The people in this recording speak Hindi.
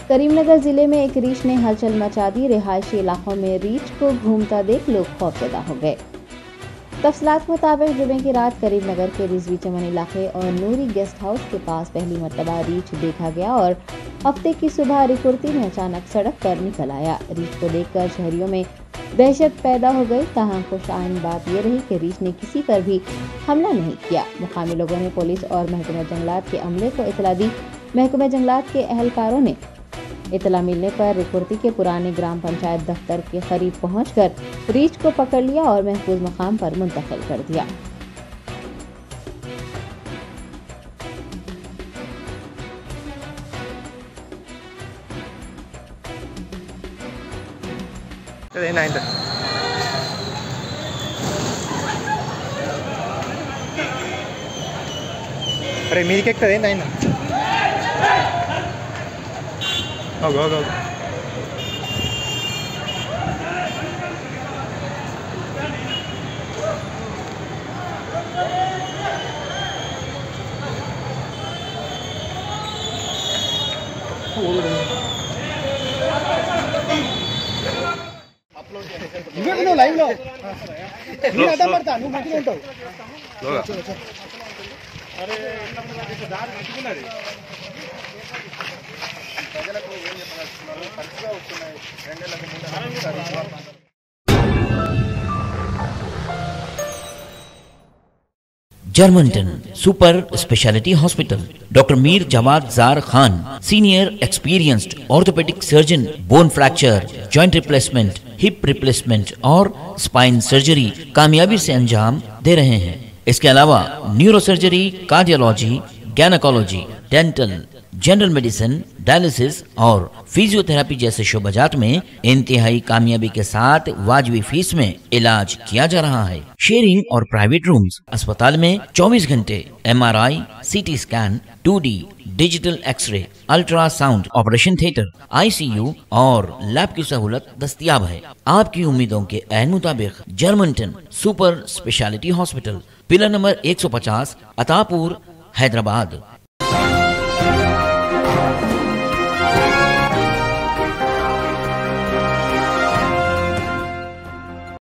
करीमनगर जिले में एक रीछ ने हलचल मचा दी। रिहायशी इलाकों में रीछ को घूमता देख लोग खौफजदा हो गए। तफसीलात के मुताबिक जुमे की रात करीमनगर के रिजवी चमन इलाके और नूरी गेस्ट हाउस के पास पहली मरतबा रीछ देखा गया और हफ्ते की सुबह रिकुर्ती में अचानक सड़क पर निकल आया। रीछ को देखकर शहरियों में दहशत पैदा हो गई। ताहम खुशआइन बात यह रही कि रीछ ने किसी पर भी हमला नहीं किया। मुकामी लोगों ने पुलिस और महकमा जंगलात के अमले को इतला दी। महकमा जंगलात के अहलकारों ने इतला मिलने पर रिकुर्ती के पुराने ग्राम पंचायत दफ्तर के करीब पहुंचकर रीछ को पकड़ लिया और महफूज मकाम पर मुंतकिल कर दिया। अरे मीरी ಹೋಗು లైవ్ లో నేను అడ్డం పడతా నువ్వు మంచిగా ఉంటావు అరే దారి మంచిగున్నది ప్రజలకు ఏం చెప్పాలనుకున్నారు పరిస్థితిగా వస్తున్నాయి 2 నెలల ముందు Germanten super speciality hospital doctor Mir Jawad Jar Khan senior experienced orthopaedic surgeon bone fracture joint replacement hip replacement और स्पाइन सर्जरी कामयाबी से अंजाम दे रहे हैं। इसके अलावा neuro surgery, cardiology, gynaecology, dental, general medicine, dialysis और फिजियोथेरेपी जैसे शोबाजात में इंतहाई कामयाबी के साथ वाजिबी फीस में इलाज किया जा रहा है। शेयरिंग और प्राइवेट रूम्स। अस्पताल में 24 घंटे MRI, CT scan, 2D digital x ray, ultrasound, operation theatre, ICU और लैब की सहूलत दस्तयाब है। आपकी उम्मीदों के ऐन मुताबिक Germanten super speciality hospital, pillar number 150, Attapur, Hyderabad.